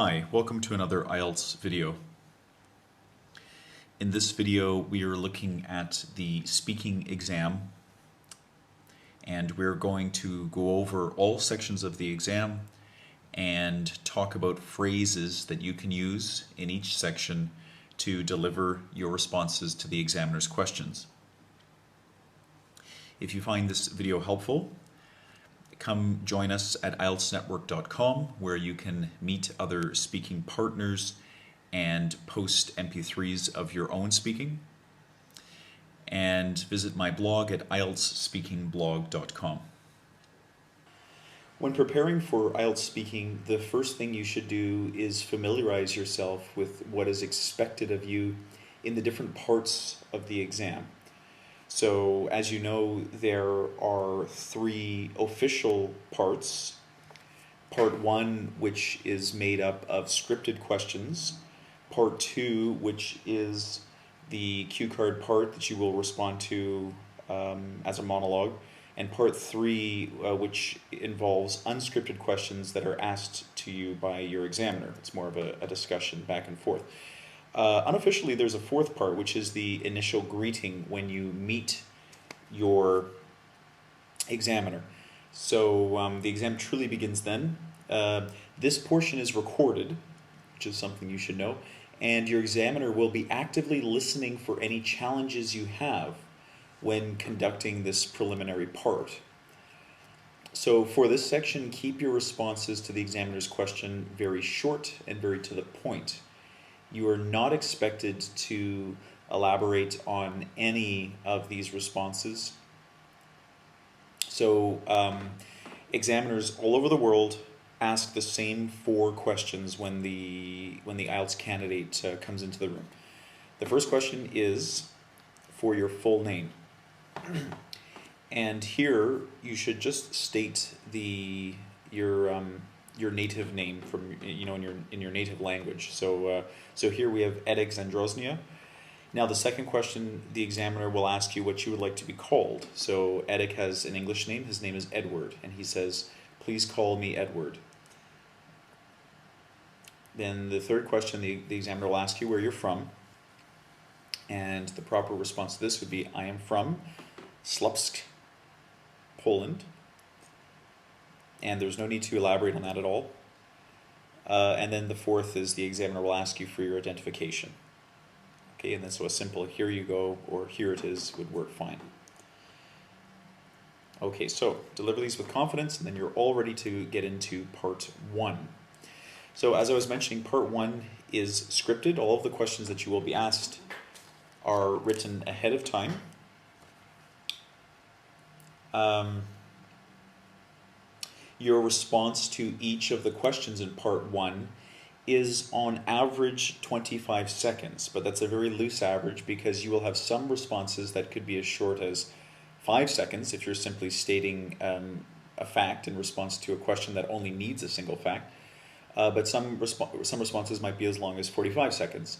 Hi, welcome to another IELTS video. In this video we are looking at the speaking exam, and we're going to go over all sections of the exam and talk about phrases that you can use in each section to deliver your responses to the examiner's questions. If you find this video helpful, come join us at IELTSnetwork.com, where you can meet other speaking partners and post MP3s of your own speaking. And visit my blog at IELTSspeakingblog.com. When preparing for IELTS speaking, the first thing you should do is familiarize yourself with what is expected of you in the different parts of the exam. So, as you know, there are three official parts. Part 1, which is made up of scripted questions. Part 2, which is the cue card part that you will respond to as a monologue. And Part 3, which involves unscripted questions that are asked to you by your examiner. It's more of a discussion back and forth. Unofficially, there's a fourth part, which is the initial greeting when you meet your examiner. So the exam truly begins then. This portion is recorded, which is something you should know, and your examiner will be actively listening for any challenges you have when conducting this preliminary part. So for this section, keep your responses to the examiner's question very short and very to the point. You are not expected to elaborate on any of these responses. So examiners all over the world ask the same 4 questions when the IELTS candidate comes into the room. The first question is for your full name. And here you should just state your native name from in your native language. So here we have Edek Zandroznia. Now the second question, the examiner will ask you what you would like to be called. So Edek has an English name. His name is Edward, and he says, "Please call me Edward." Then the third question, the examiner will ask you where you're from, and the proper response to this would be, "I am from Słupsk, Poland." And there's no need to elaborate on that at all. And then the fourth is the examiner will ask you for your identification. Okay, and then so a simple "here you go" or "here it is" would work fine. Okay, so deliver these with confidence, and then you're all ready to get into part 1. So as I was mentioning, part 1 is scripted. All of the questions that you will be asked are written ahead of time. Your response to each of the questions in part 1 is on average 25 seconds, but that's a very loose average because you will have some responses that could be as short as 5 seconds if you're simply stating a fact in response to a question that only needs a single fact, but some responses might be as long as 45 seconds.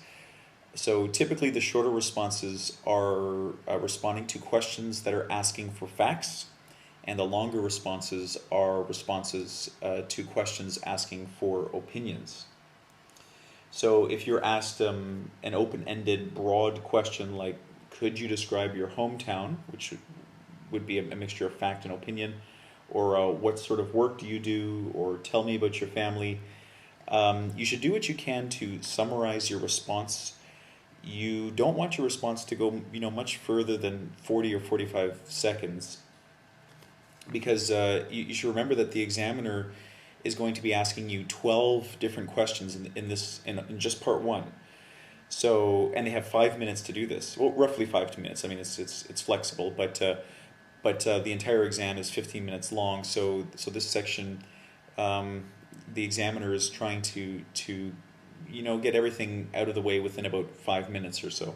So typically the shorter responses are responding to questions that are asking for facts, and the longer responses are responses to questions asking for opinions. So if you're asked an open-ended, broad question like, "Could you describe your hometown?" which would be a mixture of fact and opinion, or "What sort of work do you do?" or "Tell me about your family," you should do what you can to summarize your response. You don't want your response to go much further than 40 or 45 seconds, because you should remember that the examiner is going to be asking you 12 different questions in just part 1. So, and they have 5 minutes to do this. Well, roughly 5 minutes. I mean, it's flexible, but the entire exam is 15 minutes long. So this section, the examiner is trying to get everything out of the way within about 5 minutes or so.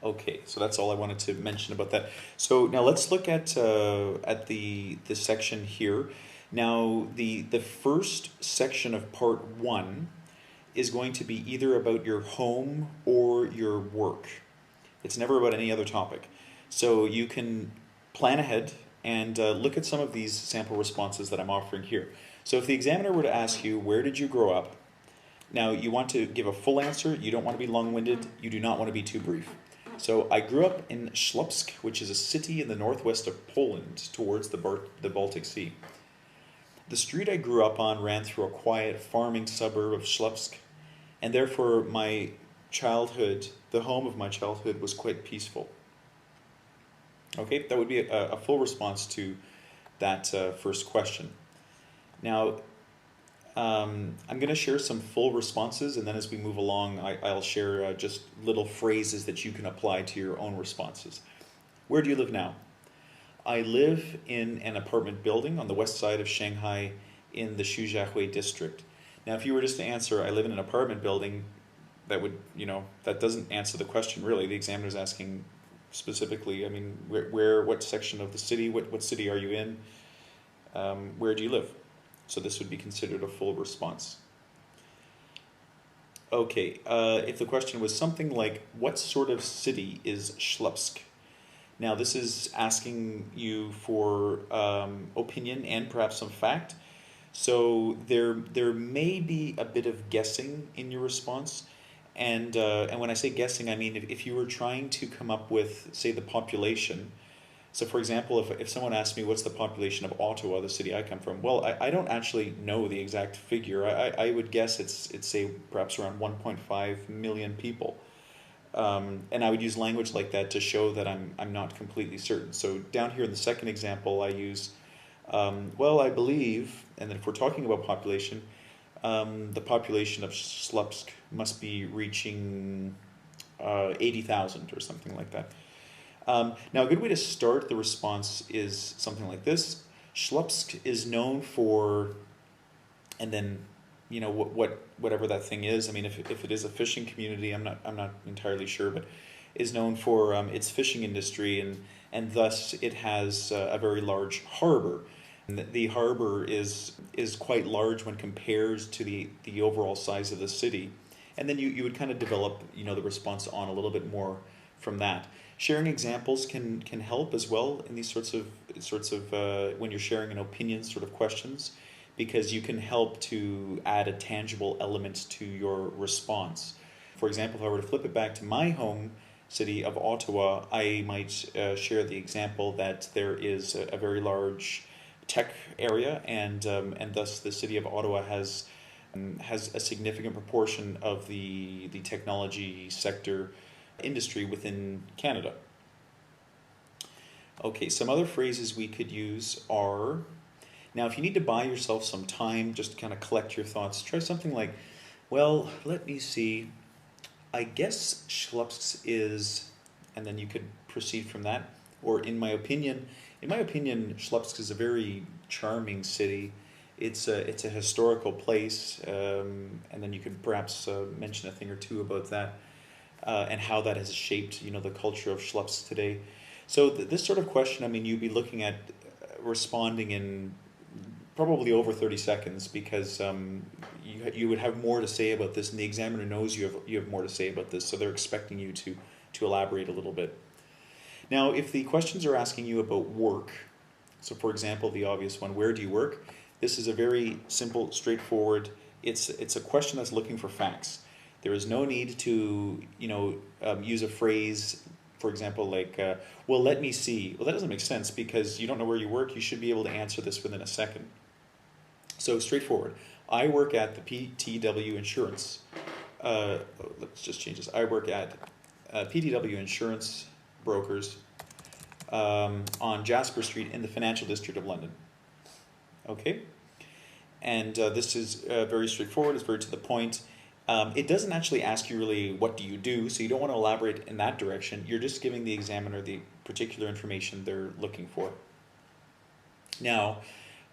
Okay, so that's all I wanted to mention about that. So now let's look at the section here. Now the first section of part 1 is going to be either about your home or your work. It's never about any other topic. So you can plan ahead and look at some of these sample responses that I'm offering here. So if the examiner were to ask you, where did you grow up? Now, you want to give a full answer, you don't want to be long-winded, you do not want to be too brief. So I grew up in Śląsk, which is a city in the northwest of Poland towards the Baltic Sea. The street I grew up on ran through a quiet farming suburb of Śląsk, and therefore my childhood, the home of my childhood, was quite peaceful. Okay, that would be a full response to that first question. Now, I'm going to share some full responses, and then as we move along, I'll share just little phrases that you can apply to your own responses. Where do you live now? I live in an apartment building on the west side of Shanghai in the Xujiahui district. Now, if you were just to answer, I live in an apartment building, that would, that doesn't answer the question really. The examiner's asking specifically, I mean, what section of the city, what city are you in? Where do you live? So this would be considered a full response. Okay, if the question was something like, what sort of city is Śląsk? Now this is asking you for opinion and perhaps some fact. So there may be a bit of guessing in your response. And when I say guessing, I mean if you were trying to come up with, say, the population. So for example, if someone asked me what's the population of Ottawa, the city I come from, well, I don't actually know the exact figure. I would guess it's say perhaps around 1.5 million people. And I would use language like that to show that I'm not completely certain. So down here in the second example, I use, well, I believe, and then if we're talking about population, the population of Śląsk must be reaching 80,000 or something like that. Now, a good way to start the response is something like this. Śląsk is known for, and then, whatever that thing is. I mean, if it is a fishing community, I'm not entirely sure, but is known for its fishing industry, and thus it has a very large harbor. And the harbor is quite large when compared to the overall size of the city. And then you would kind of develop, the response on a little bit more from that. Sharing examples can help as well in these sorts of when you're sharing an opinion sort of questions, because you can help to add a tangible element to your response. For example, if I were to flip it back to my home city of Ottawa, I might share the example that there is a very large tech area, and thus the city of Ottawa has a significant proportion of the technology sector industry within Canada. Okay, some other phrases we could use are, now if you need to buy yourself some time just to kind of collect your thoughts, try something like, well, let me see, I guess Śląsk is, and then you could proceed from that, or in my opinion, Śląsk is a very charming city. It's a historical place, and then you could perhaps mention a thing or two about that. And how that has shaped, the culture of Śląsk today. So this sort of question, I mean, you'd be looking at responding in probably over 30 seconds, because you would have more to say about this, and the examiner knows you have more to say about this, so they're expecting you to elaborate a little bit. Now, if the questions are asking you about work, so for example, the obvious one, where do you work? This is a very simple, straightforward, it's a question that's looking for facts. There is no need to, use a phrase, for example, like, well, let me see. Well, that doesn't make sense, because you don't know where you work. You should be able to answer this within a second. So straightforward. I work at the PTW Insurance. Let's just change this. I work at PTW Insurance Brokers on Jasper Street in the financial district of London. Okay? And this is very straightforward. It's very to the point. It doesn't actually ask you really what do you do, so you don't want to elaborate in that direction. You're just giving the examiner the particular information they're looking for. Now,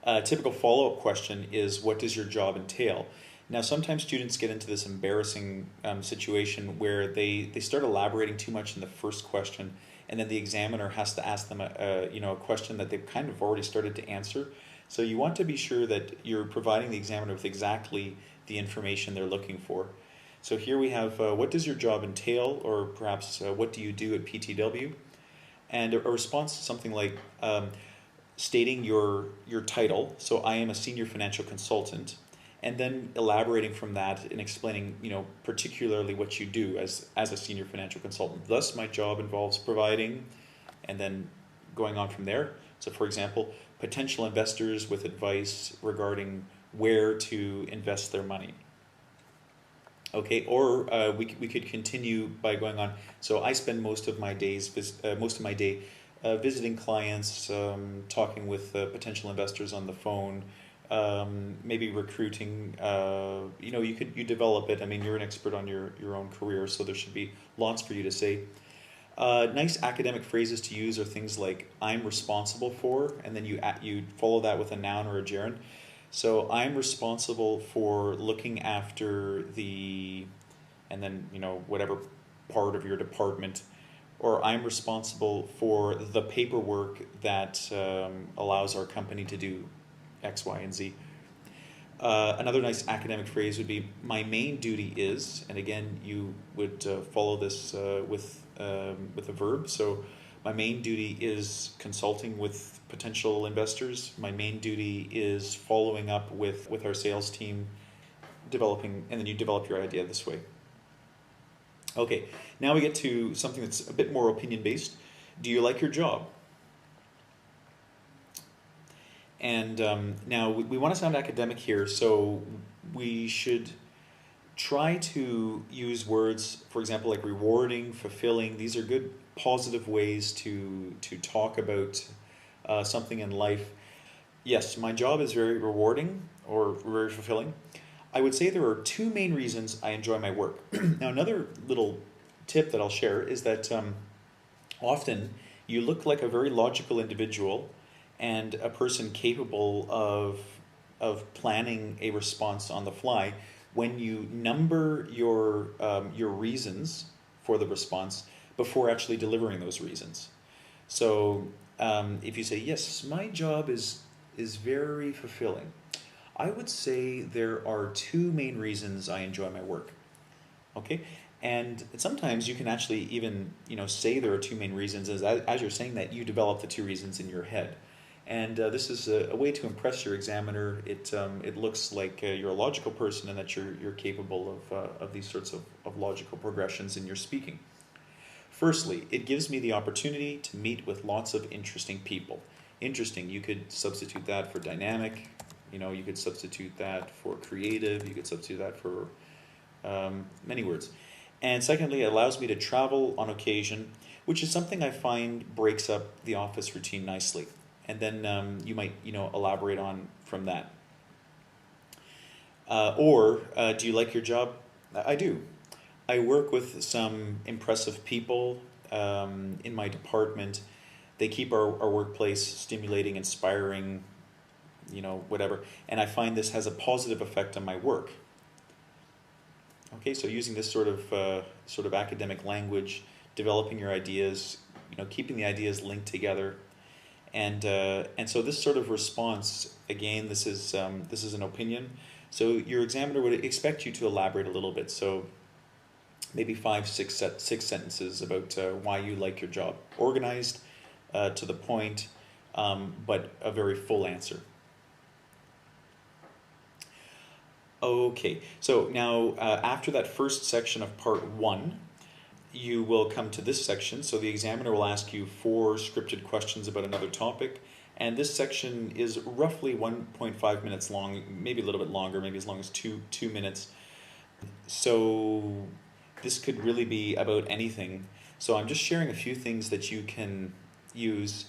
a typical follow-up question is, what does your job entail? Now, sometimes students get into this embarrassing situation where they start elaborating too much in the first question, and then the examiner has to ask them a question that they've kind of already started to answer. So you want to be sure that you're providing the examiner with exactly the information they're looking for. So here we have, what does your job entail, or perhaps what do you do at PTW? And a response to something like, stating your title. So I am a senior financial consultant, and then elaborating from that and explaining, particularly what you do as a senior financial consultant. Thus, my job involves providing, and then going on from there. So, for example, potential investors with advice regarding where to invest their money. Okay, or we could continue by going on. So I spend most of my day visiting clients, talking with potential investors on the phone, maybe recruiting. You develop it. I mean, you're an expert on your own career, so there should be lots for you to say. Nice academic phrases to use are things like "I'm responsible for," and then you follow that with a noun or a gerund. So I'm responsible for looking after and then whatever part of your department, or I'm responsible for the paperwork that allows our company to do X, Y, and Z. Another nice academic phrase would be "my main duty is," and again you would follow this with a verb. So my main duty is consulting with potential investors. My main duty is following up with our sales team, developing, and then you develop your idea this way. Okay, now we get to something that's a bit more opinion based. Do you like your job? And now we want to sound academic here, so we should try to use words, for example, like rewarding, fulfilling. These are good positive ways to talk about something in life. Yes, my job is very rewarding or very fulfilling. I would say there are two main reasons I enjoy my work. Now, another little tip that I'll share is that often you look like a very logical individual and a person capable of planning a response on the fly when you number your reasons for the response before actually delivering those reasons. So if you say, yes, my job is very fulfilling, I would say there are two main reasons I enjoy my work. Okay, and sometimes you can actually even say there are two main reasons. As you're saying that, you develop the two reasons in your head. And this is a way to impress your examiner. It looks like you're a logical person and that you're capable of these sorts of logical progressions in your speaking. Firstly, it gives me the opportunity to meet with lots of interesting people. Interesting, you could substitute that for dynamic, you could substitute that for creative, you could substitute that for many words. And secondly, it allows me to travel on occasion, which is something I find breaks up the office routine nicely. And then you might, elaborate on from that. Or do you like your job? I do. I work with some impressive people in my department. They keep our workplace stimulating, inspiring, whatever. And I find this has a positive effect on my work. Okay, so using this sort of academic language, developing your ideas, keeping the ideas linked together. And so this sort of response, again, this is an opinion. So your examiner would expect you to elaborate a little bit. So maybe 6 sentences about why you like your job. Organized, to the point, but a very full answer. Okay, so now after that first section of part 1, you will come to this section. So the examiner will ask you 4 scripted questions about another topic, and this section is roughly 1.5 minutes long, maybe a little bit longer, maybe as long as two minutes. So this could really be about anything. So I'm just sharing a few things that you can use.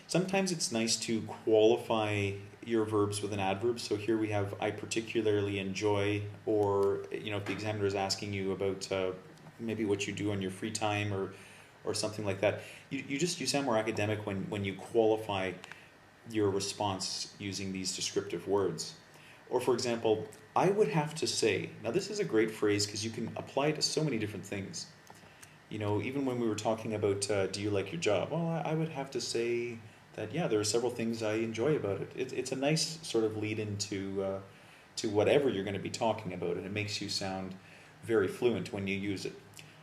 Sometimes it's nice to qualify your verbs with an adverb. So here we have "I particularly enjoy," or if the examiner is asking you about maybe what you do on your free time or something like that, you sound more academic when you qualify your response using these descriptive words. Or for example, I would have to say. Now this is a great phrase because you can apply it to so many different things. Even when we were talking about do you like your job? Well, I would have to say that, yeah, there are several things I enjoy about it. It's a nice sort of lead into to whatever you're going to be talking about, and it makes you sound very fluent when you use it.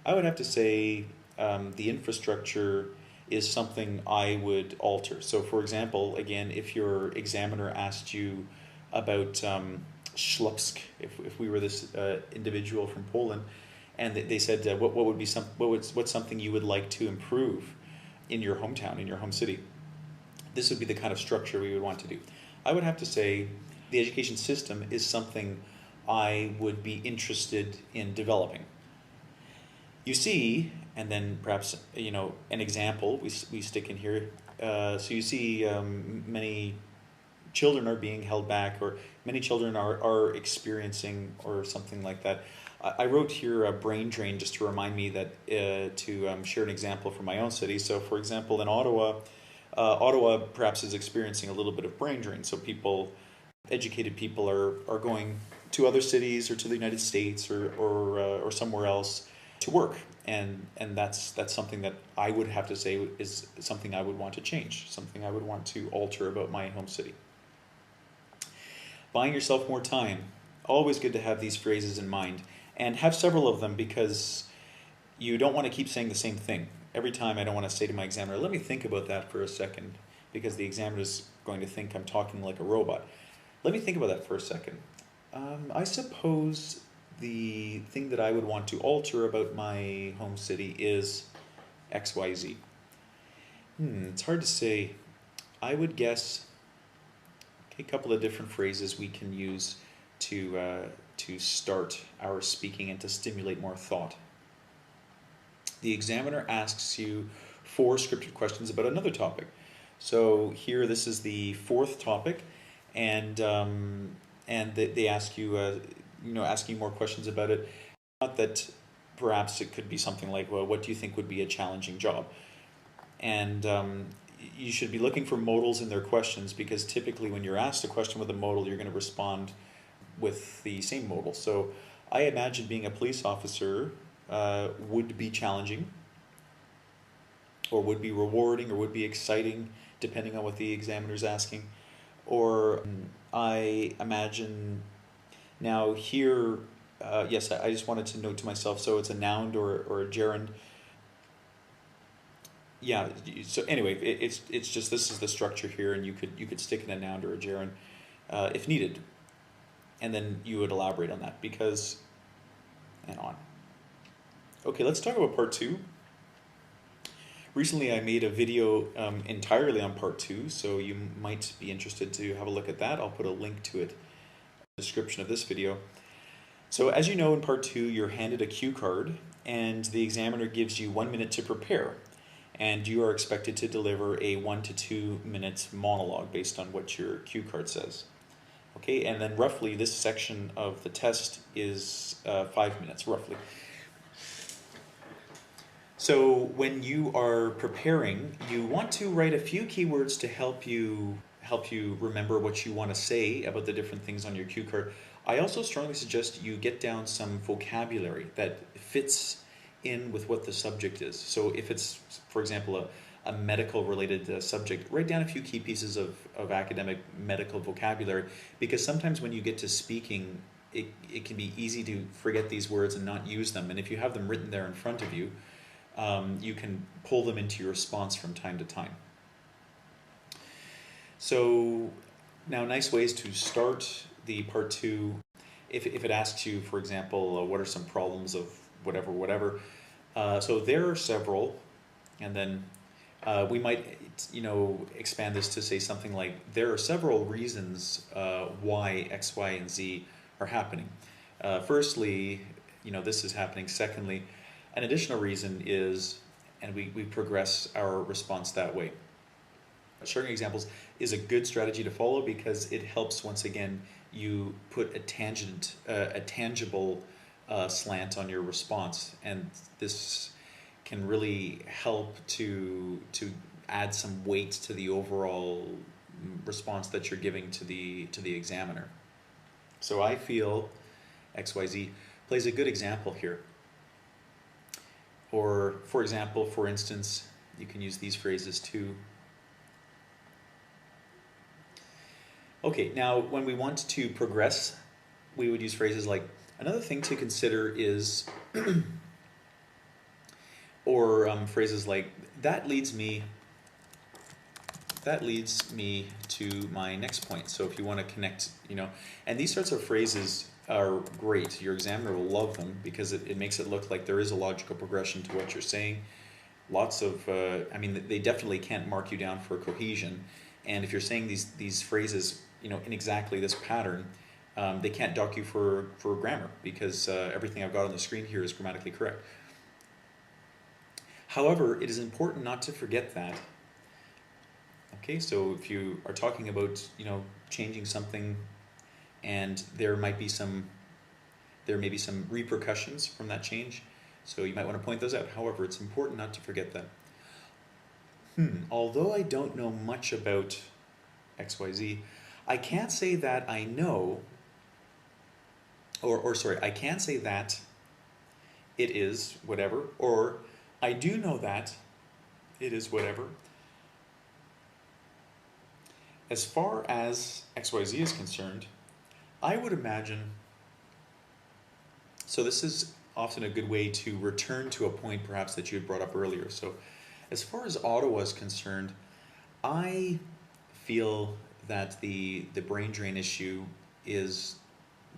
I would have to say the infrastructure is something I would alter. So for example, again, if your examiner asked you about Ślubsk, if we were this individual from Poland, and they said what would be what's something you would like to improve in your hometown, in your home city, this would be the kind of structure we would want to do. I would have to say the education system is something I would be interested in developing. You see, and then perhaps an example we stick in here. So you see many children are being held back, or many children are experiencing, or something like that. I wrote here a brain drain just to remind me that to share an example from my own city. So for example, in Ottawa, Ottawa perhaps is experiencing a little bit of brain drain. So educated people are going to other cities or to the United States or somewhere else to work, and that's something that I would have to say is something I would want to change, something I would want to alter about my home city. Buying yourself more time. Always good to have these phrases in mind, and have several of them, because you don't want to keep saying the same thing. Every time I don't want to say to my examiner, let me think about that for a second, because the examiner is going to think I'm talking like a robot. Let me think about that for a second. I suppose the thing that I would want to alter about my home city is XYZ. It's hard to say. I would guess a couple of different phrases we can use to start our speaking and to stimulate more thought. The examiner asks you 4 scripted questions about another topic. So here, this is the 4th topic, and they ask you, asking more questions about it. Not that perhaps it could be something like, well, what do you think would be a challenging job? And you should be looking for modals in their questions, because typically when you're asked a question with a modal, you're going to respond with the same modal. So I imagine being a police officer would be challenging, or would be rewarding, or would be exciting, depending on what the examiner is asking. Or I imagine, now here, yes, I just wanted to note to myself, so it's a noun or a gerund. Yeah, so anyway, it's just, this is the structure here, and you could stick in a noun or a gerund if needed, and then you would elaborate on that, because, and on. Okay, let's talk about part 2. Recently I made a video entirely on part 2, so you might be interested to have a look at that. I'll put a link to it in the description of this video. So as you know, in part 2, you're handed a cue card, and the examiner gives you 1 minute to prepare. And you are expected to deliver a 1 to 2 minute monologue based on what your cue card says. Okay, and then roughly this section of the test is 5 minutes, roughly. So when you are preparing, you want to write a few keywords to help you remember what you want to say about the different things on your cue card. I also strongly suggest you get down some vocabulary that fits in with what the subject is. So if it's, for example, a medical related subject, write down a few key pieces of academic medical vocabulary, because sometimes when you get to speaking, it can be easy to forget these words and not use them. And if you have them written there in front of you, you can pull them into your response from time to time. So now, nice ways to start the part 2. If it asks you, for example, what are some problems of whatever. So there are several, and then we might, expand this to say something like, there are several reasons why X, Y, and Z are happening. Firstly, this is happening. Secondly, an additional reason is, and we progress our response that way. Sharing examples is a good strategy to follow, because it helps, once again, you put a tangible slant on your response, and this can really help to add some weight to the overall response that you're giving to the examiner. So I feel XYZ plays a good example here. Or, for example, for instance, you can use these phrases too. Okay, now when we want to progress, we would use phrases like, another thing to consider is, or phrases like, that leads me to my next point. So if you want to connect, and these sorts of phrases are great. Your examiner will love them because it makes it look like there is a logical progression to what you're saying. Lots of, they definitely can't mark you down for cohesion. And if you're saying these phrases, in exactly this pattern, they can't dock you for grammar because everything I've got on the screen here is grammatically correct. However, it is important not to forget that. Okay, so if you are talking about, changing something, and there may be some repercussions from that change, so you might want to point those out. However, it's important not to forget that. Although I don't know much about XYZ, I can't say that I know, I can't say that it is whatever, or I do know that it is whatever. As far as XYZ is concerned, I would imagine, so this is often a good way to return to a point perhaps that you had brought up earlier. So as far as Ottawa is concerned, I feel that the brain drain issue is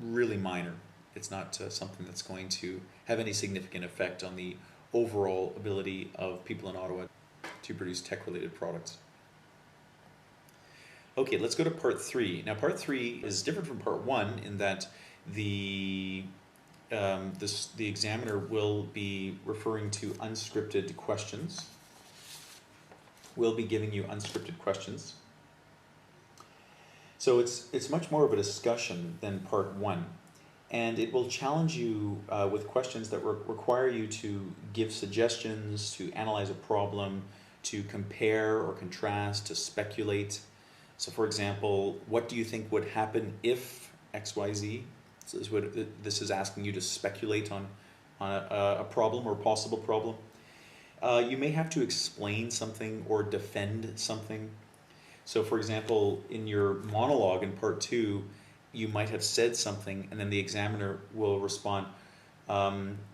really minor. It's not something that's going to have any significant effect on the overall ability of people in Ottawa to produce tech-related products. Okay, let's go to part 3. Now, part 3 is different from part 1 in that the examiner will be referring to unscripted questions. We'll be giving you unscripted questions. So it's much more of a discussion than part 1. And it will challenge you with questions that require you to give suggestions, to analyze a problem, to compare or contrast, to speculate. So for example, what do you think would happen if XYZ? So this is asking you to speculate on a problem or a possible problem. You may have to explain something or defend something. So for example, in your monologue in part 2, you might have said something and then the examiner will respond,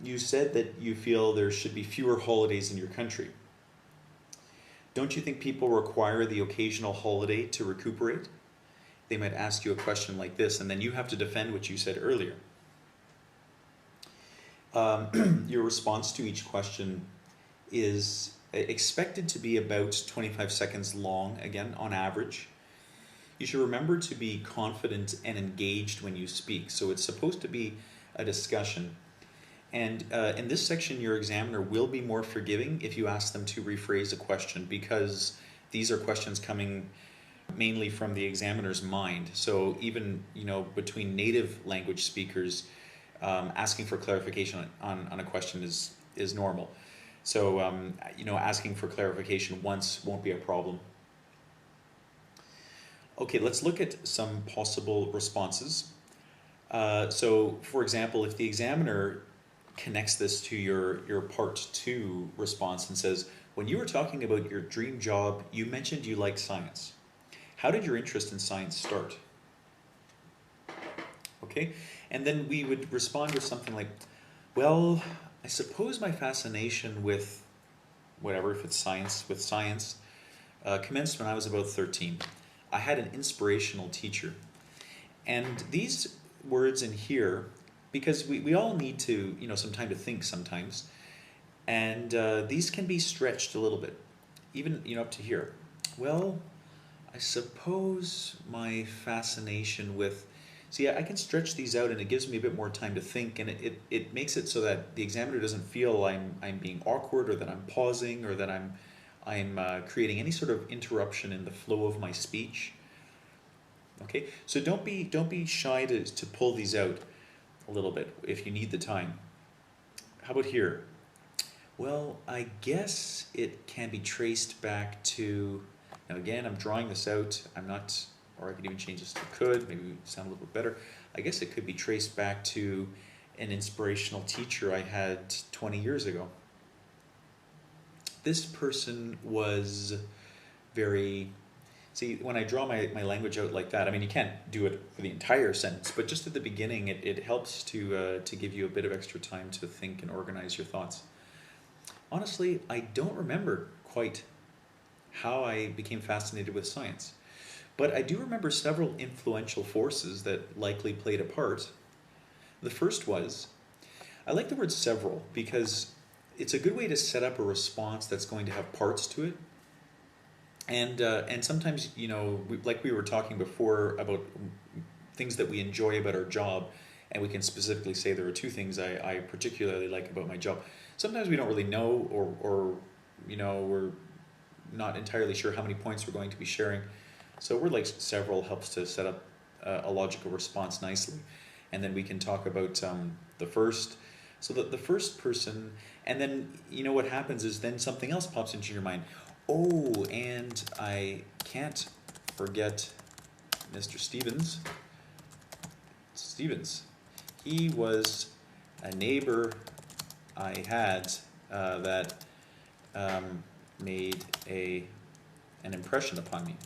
you said that you feel there should be fewer holidays in your country. Don't you think people require the occasional holiday to recuperate? They might ask you a question like this, and then you have to defend what you said earlier. Your response to each question is expected to be about 25 seconds long, again, on average. You should remember to be confident and engaged when you speak. So it's supposed to be a discussion. And in this section, your examiner will be more forgiving if you ask them to rephrase a question, because these are questions coming mainly from the examiner's mind. So even between native language speakers, asking for clarification on a question is normal. So asking for clarification once won't be a problem. Okay, let's look at some possible responses. So for example, if the examiner connects this to your part 2 response and says, when you were talking about your dream job, you mentioned you like science. How did your interest in science start? Okay, and then we would respond with something like, well, I suppose my fascination with whatever, if it's science, commenced when I was about 13. I had an inspirational teacher. And these words in here, because we all need to, some time to think sometimes, and these can be stretched a little bit, even, up to here. Well, I suppose my fascination with, see, I can stretch these out and it gives me a bit more time to think, and it makes it so that the examiner doesn't feel I'm being awkward, or that I'm pausing, or that I'm creating any sort of interruption in the flow of my speech. Okay, so don't be shy to pull these out a little bit if you need the time. How about here? Well, I guess it can be traced back to, now again, I'm drawing this out, or I could even change this to could, maybe sound a little bit better. I guess it could be traced back to an inspirational teacher I had 20 years ago. This person was very, see, when I draw my language out like that, you can't do it for the entire sentence, but just at the beginning, it helps to give you a bit of extra time to think and organize your thoughts. Honestly, I don't remember quite how I became fascinated with science. But I do remember several influential forces that likely played a part. The first was, I like the word several because it's a good way to set up a response that's going to have parts to it. And sometimes, like we were talking before about things that we enjoy about our job, and we can specifically say there are two things I particularly like about my job. Sometimes we don't really know, or we're not entirely sure how many points we're going to be sharing. So word like several helps to set up a logical response nicely. And then we can talk about the first. So the first person, and then what happens is then something else pops into your mind. Oh, and I can't forget Mr. Stevens. He was a neighbor I had that made an impression upon me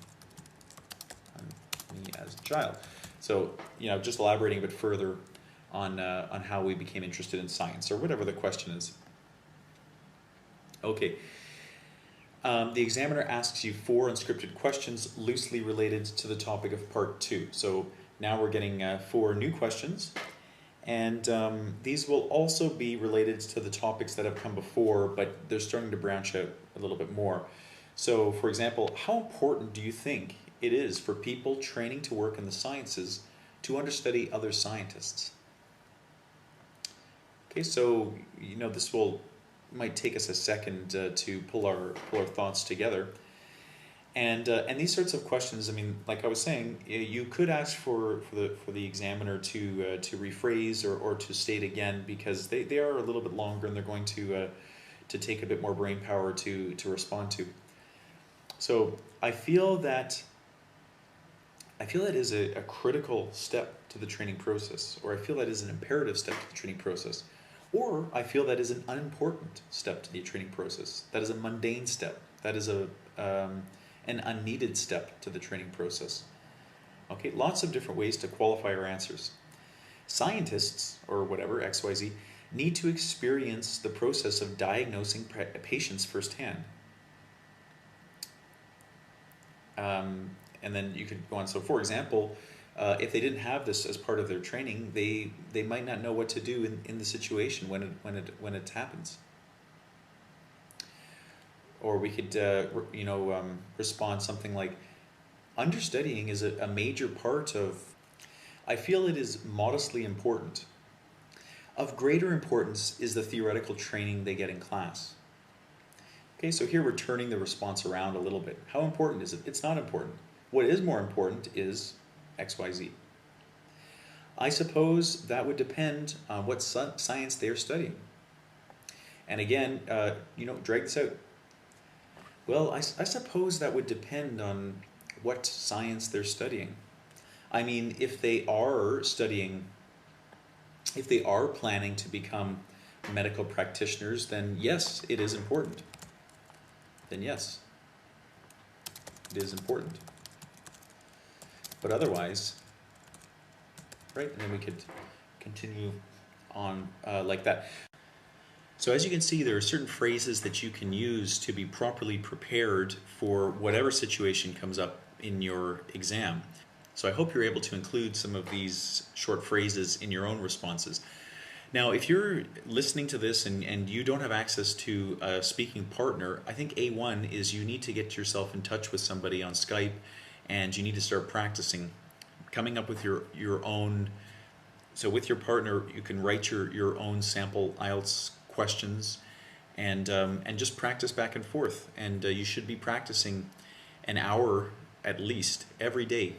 as a child. So, just elaborating a bit further on how we became interested in science, or whatever the question is. Okay. The examiner asks you 4 unscripted questions loosely related to the topic of part 2. So now we're getting 4 new questions, and these will also be related to the topics that have come before, but they're starting to branch out a little bit more. So, for example, how important do you think it is for people training to work in the sciences to understudy other scientists? Okay, so this might take us a second to pull our thoughts together, and these sorts of questions. I mean, like I was saying, you could ask for the examiner to rephrase or to state again, because they are a little bit longer and they're going to take a bit more brain power to respond to. So I feel that is a critical step to the training process, or I feel that is an imperative step to the training process. Or I feel that is an unimportant step to the training process. That is a mundane step. That is an unneeded step to the training process. Okay, lots of different ways to qualify our answers. Scientists, or whatever, XYZ, need to experience the process of diagnosing patients firsthand. And then you could go on. So, for example, if they didn't have this as part of their training, they might not know what to do in the situation when it happens. Or we could respond something like, understudying is a major part of. I feel it is modestly important. Of greater importance is the theoretical training they get in class. Okay, so here we're turning the response around a little bit. How important is it? It's not important. What is more important is XYZ. I suppose that would depend on what science they're studying. And again, drag this out. Well, I suppose that would depend on what science they're studying. I mean, if they are planning to become medical practitioners, then yes, it is important. Then yes, it is important. But otherwise, right? And then we could continue on like that. So as you can see, there are certain phrases that you can use to be properly prepared for whatever situation comes up in your exam. So I hope you're able to include some of these short phrases in your own responses. Now, if you're listening to this and you don't have access to a speaking partner, I think A1 is you need to get yourself in touch with somebody on Skype, and you need to start practicing, coming up with your own. So with your partner, you can write your own sample IELTS questions, and just practice back and forth. And you should be practicing an hour at least every day.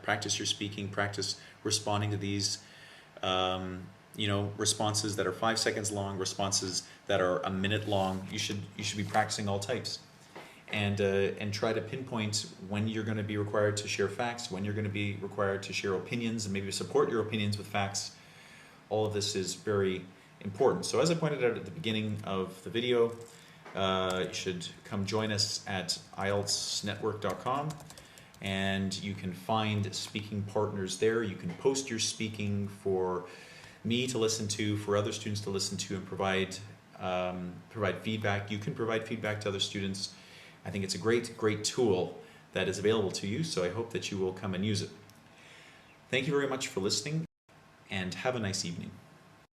Practice your speaking, practice responding to these responses that are 5 seconds long, responses that are a minute long. You should be practicing all types, and try to pinpoint when you're going to be required to share facts, when you're going to be required to share opinions, and maybe support your opinions with facts. All of this is very important. So as I pointed out at the beginning of the video, you should come join us at IELTSnetwork.com. And you can find speaking partners there. You can post your speaking for me to listen to, for other students to listen to, and provide provide feedback. You can provide feedback to other students. I think it's a great tool that is available to you, so I hope that you will come and use it. Thank you very much for listening, and have a nice evening.